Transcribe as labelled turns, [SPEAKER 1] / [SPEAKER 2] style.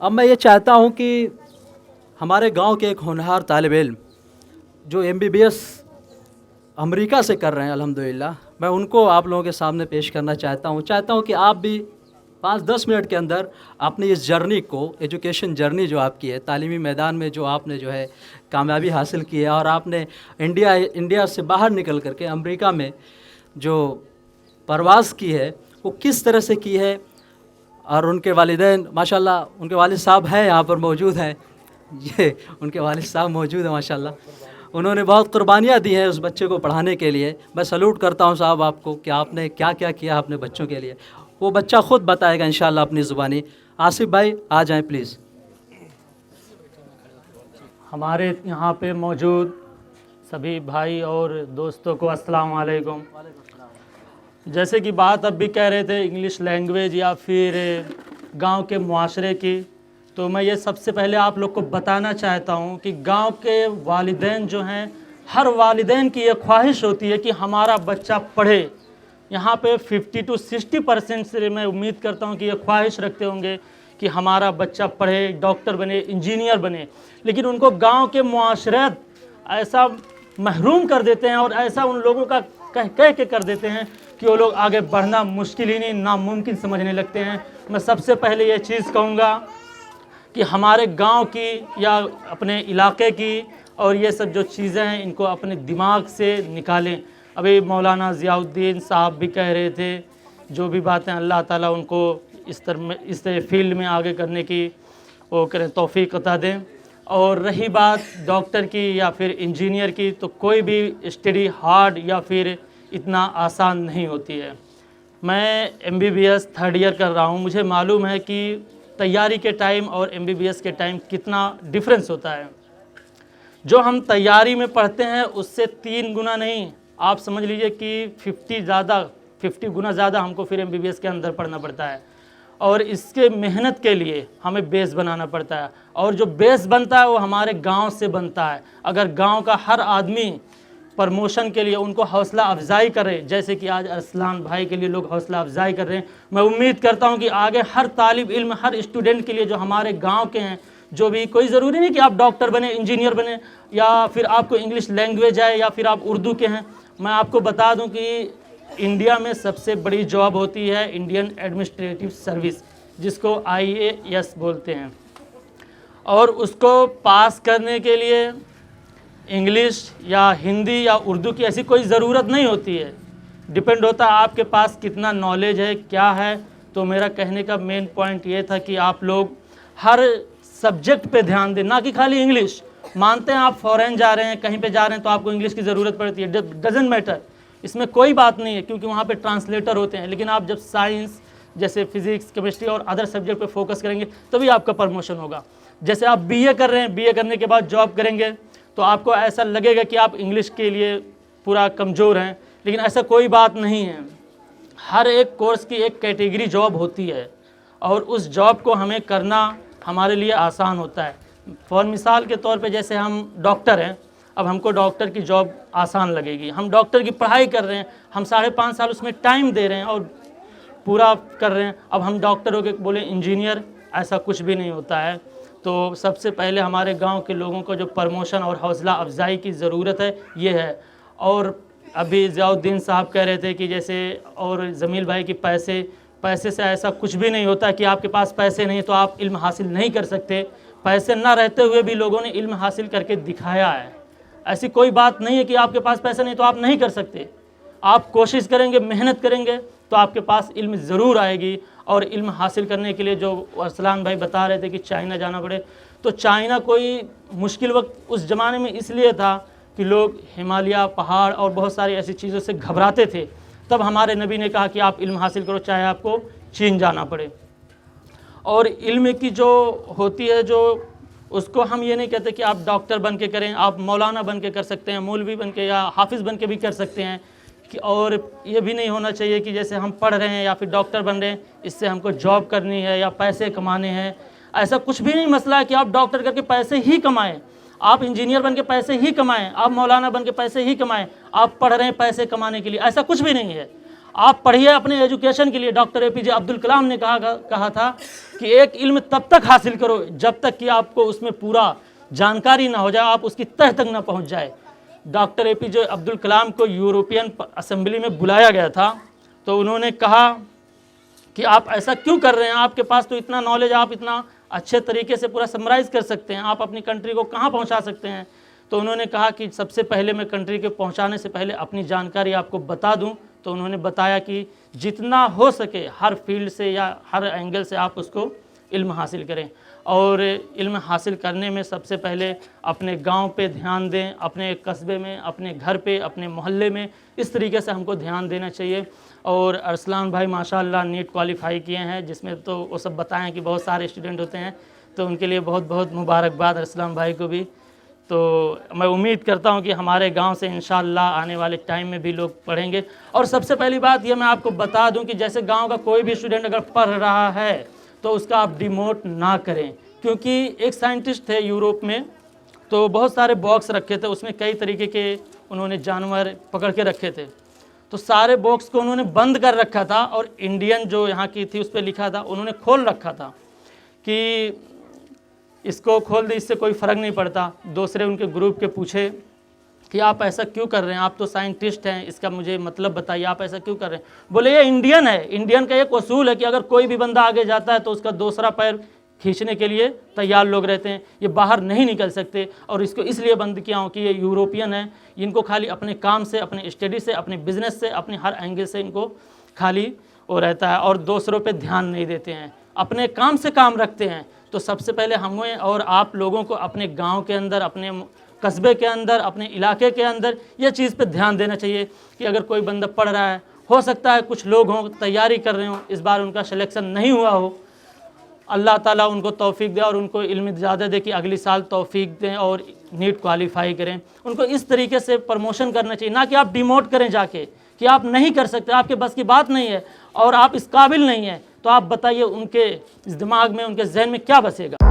[SPEAKER 1] अब मैं ये चाहता हूँ कि हमारे गांव के एक होनहार तालिब इल्म जो एमबीबीएस अमेरिका से कर रहे हैं अल्हम्दुलिल्लाह, मैं उनको आप लोगों के सामने पेश करना चाहता हूँ कि आप भी 5-10 मिनट के अंदर अपनी इस जर्नी को, एजुकेशन जर्नी जो आपकी है, तालीमी मैदान में जो आपने जो है कामयाबी हासिल की है और आपने इंडिया से बाहर निकल करके अमेरिका में जो परवाज़ की है वो किस तरह से की है। और उनके वालिदैन माशाल्लाह, उनके वालिद साहब हैं यहाँ पर मौजूद हैं, ये उनके वालिद साहब मौजूद हैं माशाल्लाह। उन्होंने बहुत कुर्बानियाँ दी हैं उस बच्चे को पढ़ाने के लिए। मैं सल्यूट करता हूँ साहब आपको कि आपने क्या क्या किया अपने बच्चों के लिए। वो बच्चा ख़ुद बताएगा इंशाल्लाह अपनी ज़ुबानी। आसिफ भाई आ जाएं प्लीज़।
[SPEAKER 2] हमारे यहाँ पे मौजूद सभी भाई और दोस्तों को अस्सलाम वालेकुम। जैसे कि बात अब भी कह रहे थे इंग्लिश लैंग्वेज या फिर गांव के मुआशरे की, तो मैं ये सबसे पहले आप लोग को बताना चाहता हूँ कि गांव के वालिदैन जो हैं, हर वालिदैन की ये ख्वाहिश होती है कि हमारा बच्चा पढ़े। यहाँ पे 50 to 60% से मैं उम्मीद करता हूँ कि ये ख्वाहिश रखते होंगे कि हमारा बच्चा पढ़े, डॉक्टर बने, इंजीनियर बने, लेकिन उनको गांव के मुआशरत ऐसा महरूम कर देते हैं और ऐसा उन लोगों का कह के कर देते हैं कि वो लोग आगे बढ़ना मुश्किल ही नहीं, नामुमकिन समझने लगते हैं। मैं सबसे पहले ये चीज़ कहूँगा कि हमारे गांव की या अपने इलाके की और ये सब जो चीज़ें हैं इनको अपने दिमाग से निकालें। अभी मौलाना ज़ियाउद्दीन साहब भी कह रहे थे, जो भी बातें अल्लाह ताला उनको इस फील्ड में आगे करने की वो करें, तौफीक अता दें। और रही बात डॉक्टर की या फिर इंजीनियर की, तो कोई भी स्टडी हार्ड या फिर इतना आसान नहीं होती है। मैं एमबीबीएस 3rd ईयर कर रहा हूँ। मुझे मालूम है कि तैयारी के टाइम और एमबीबीएस के टाइम कितना डिफरेंस होता है। जो हम तैयारी में पढ़ते हैं उससे 3 गुना नहीं, आप समझ लीजिए कि 50 गुना ज़्यादा हमको फिर एमबीबीएस के अंदर पढ़ना पड़ता है। और इसके मेहनत के लिए हमें बेस बनाना पड़ता है, और जो बेस बनता है वो हमारे गांव से बनता है। अगर गांव का हर आदमी प्रमोशन के लिए उनको हौसला अफजाई करे, जैसे कि आज अरसलान भाई के लिए लोग हौसला अफजाई कर रहे हैं, मैं उम्मीद करता हूं कि आगे हर तालिब इल्म, हर स्टूडेंट के लिए जो हमारे गांव के हैं, जो भी, कोई ज़रूरी नहीं कि आप डॉक्टर बने, इंजीनियर बने, या फिर आपको इंग्लिश लैंग्वेज आए, या फिर आप उर्दू के हैं। मैं आपको बता दूं कि इंडिया में सबसे बड़ी जॉब होती है इंडियन एडमिनिस्ट्रेटिव सर्विस, जिसको IAS बोलते हैं, और उसको पास करने के लिए इंग्लिश या हिंदी या उर्दू की ऐसी कोई ज़रूरत नहीं होती है। डिपेंड होता है आपके पास कितना नॉलेज है, क्या है। तो मेरा कहने का मेन पॉइंट ये था कि आप लोग हर सब्जेक्ट पे ध्यान दें, ना कि खाली इंग्लिश। मानते हैं आप फॉरेन जा रहे हैं, कहीं पे जा रहे हैं, तो आपको इंग्लिश की ज़रूरत पड़ती है, डजेंट मैटर, इसमें कोई बात नहीं है, क्योंकि वहाँ पे ट्रांसलेटर होते हैं। लेकिन आप जब साइंस जैसे फिजिक्स, केमिस्ट्री और अदर सब्जेक्ट पे फोकस करेंगे तभी आपका प्रमोशन होगा। जैसे आप BA कर रहे हैं, BA करने के बाद जॉब करेंगे तो आपको ऐसा लगेगा कि आप इंग्लिश के लिए पूरा कमज़ोर हैं, लेकिन ऐसा कोई बात नहीं है। हर एक कोर्स की एक कैटेगरी जॉब होती है और उस जॉब को हमें करना हमारे लिए आसान होता है। फॉर मिसाल के तौर पे जैसे हम डॉक्टर हैं, अब हमको डॉक्टर की जॉब आसान लगेगी, हम डॉक्टर की पढ़ाई कर रहे हैं, हम 5.5 साल उसमें टाइम दे रहे हैं और पूरा कर रहे हैं। अब हम डॉक्टर हो के बोले इंजीनियर, ऐसा कुछ भी नहीं होता है। तो सबसे पहले हमारे गांव के लोगों को जो प्रमोशन और हौसला अफजाई की ज़रूरत है ये है। और अभी ज़ियाउद्दीन साहब कह रहे थे कि जैसे, और जमील भाई की पैसे से ऐसा कुछ भी नहीं होता कि आपके पास पैसे नहीं तो आप इल्म हासिल नहीं कर सकते। पैसे ना रहते हुए भी लोगों ने इल्म हासिल करके दिखाया है। ऐसी कोई बात नहीं है कि आपके पास पैसे नहीं तो आप नहीं कर सकते। आप कोशिश करेंगे, मेहनत करेंगे तो आपके पास इल्म ज़रूर आएगी। और इल्म हासिल करने के लिए जो अरसलान भाई बता रहे थे कि चाइना जाना पड़े, तो चाइना कोई मुश्किल वक्त उस ज़माने में इसलिए था कि लोग हिमालय, पहाड़ और बहुत सारी ऐसी चीज़ों से घबराते थे। तब हमारे नबी ने कहा कि आप इल्म हासिल करो, चाहे आपको चीन जाना पड़े। और इल्म की जो होती है, जो उसको हम ये नहीं कहते कि आप डॉक्टर बन के करें, आप मौलाना बन के कर सकते हैं, मौलवी बन के या हाफिज़ बन के भी कर सकते हैं। कि और ये भी नहीं होना चाहिए कि जैसे हम पढ़ रहे हैं या फिर डॉक्टर बन रहे हैं, इससे हमको जॉब करनी है या पैसे कमाने हैं। ऐसा कुछ भी नहीं मसला है कि आप डॉक्टर करके पैसे ही कमाएं, आप इंजीनियर बन के पैसे ही कमाएं, आप मौलाना बन के पैसे ही कमाएं, आप पढ़ रहे हैं पैसे कमाने के लिए, ऐसा कुछ भी नहीं है। आप पढ़िए अपने एजुकेशन के लिए। डॉक्टर APJ अब्दुल कलाम ने कहा था कि एक इल्म तब तक हासिल करो जब तक कि आपको उसमें पूरा जानकारी ना हो जाए, आप उसकी तह तक ना पहुंच जाए। डॉक्टर APJ अब्दुल कलाम को यूरोपियन असेंबली में बुलाया गया था, तो उन्होंने कहा कि आप ऐसा क्यों कर रहे हैं, आपके पास तो इतना नॉलेज, आप इतना अच्छे तरीके से पूरा समराइज़ कर सकते हैं, आप अपनी कंट्री को कहाँ पहुँचा सकते हैं। तो उन्होंने कहा कि सबसे पहले मैं कंट्री के पहुँचाने से पहले अपनी जानकारी आपको बता दूँ। तो उन्होंने बताया कि जितना हो सके हर फील्ड से या हर एंगल से आप उसको इल्म हासिल करें, और इल्म हासिल करने में सबसे पहले अपने गांव पे ध्यान दें, अपने कस्बे में, अपने घर पे, अपने मोहल्ले में, इस तरीके से हमको ध्यान देना चाहिए। और अरसलान भाई माशाल्लाह नीट क्वालिफाई किए हैं, जिसमें तो वो सब बताएं कि बहुत सारे स्टूडेंट होते हैं, तो उनके लिए बहुत बहुत मुबारकबाद अरसलान भाई को भी। तो मैं उम्मीद करता हूं कि हमारे गांव से इंशाअल्लाह आने वाले टाइम में भी लोग पढ़ेंगे। और सबसे पहली बात ये मैं आपको बता दूं कि जैसे गांव का कोई भी स्टूडेंट अगर पढ़ रहा है तो उसका आप डिमोट ना करें, क्योंकि एक साइंटिस्ट थे यूरोप में, तो बहुत सारे बॉक्स रखे थे, उसमें कई तरीके के उन्होंने जानवर पकड़ के रखे थे, तो सारे बॉक्स को उन्होंने बंद कर रखा था और इंडियन जो यहाँ की थी उस पर लिखा था, उन्होंने खोल रखा था कि इसको खोल दे, इससे कोई फ़र्क नहीं पड़ता। दूसरे उनके ग्रुप के पूछे कि आप ऐसा क्यों कर रहे हैं, आप तो साइंटिस्ट हैं, इसका मुझे मतलब बताइए, आप ऐसा क्यों कर रहे हैं। बोले ये इंडियन है, इंडियन का एक उसूल है कि अगर कोई भी बंदा आगे जाता है तो उसका दूसरा पैर खींचने के लिए तैयार लोग रहते हैं, ये बाहर नहीं निकल सकते। और इसको इसलिए बंद किया हूँ कि ये यूरोपियन है, इनको खाली अपने काम से, अपने स्टडी से, अपने बिजनेस से, अपने हर एंगल से इनको खाली वो रहता है और दूसरों पे ध्यान नहीं देते हैं, अपने काम से काम रखते हैं। तो सबसे पहले हमें और आप लोगों को अपने गांव के अंदर, अपने कस्बे के अंदर, अपने इलाके के अंदर ये चीज़ पे ध्यान देना चाहिए कि अगर कोई बंदा पढ़ रहा है, हो सकता है कुछ लोग हों तैयारी कर रहे हों, इस बार उनका सिलेक्शन नहीं हुआ हो, अल्लाह ताला उनको तौफीक दे और उनको इल्म ज़्यादा दे कि अगली साल तौफीक दें और नीट क्वालिफाई करें। उनको इस तरीके से प्रमोशन करना चाहिए, ना कि आप डिमोट करें जाके कि आप नहीं कर सकते, आपके बस की बात नहीं है और आप इस काबिल नहीं है। तो आप बताइए उनके इस दिमाग में, उनके जहन में क्या बसेगा।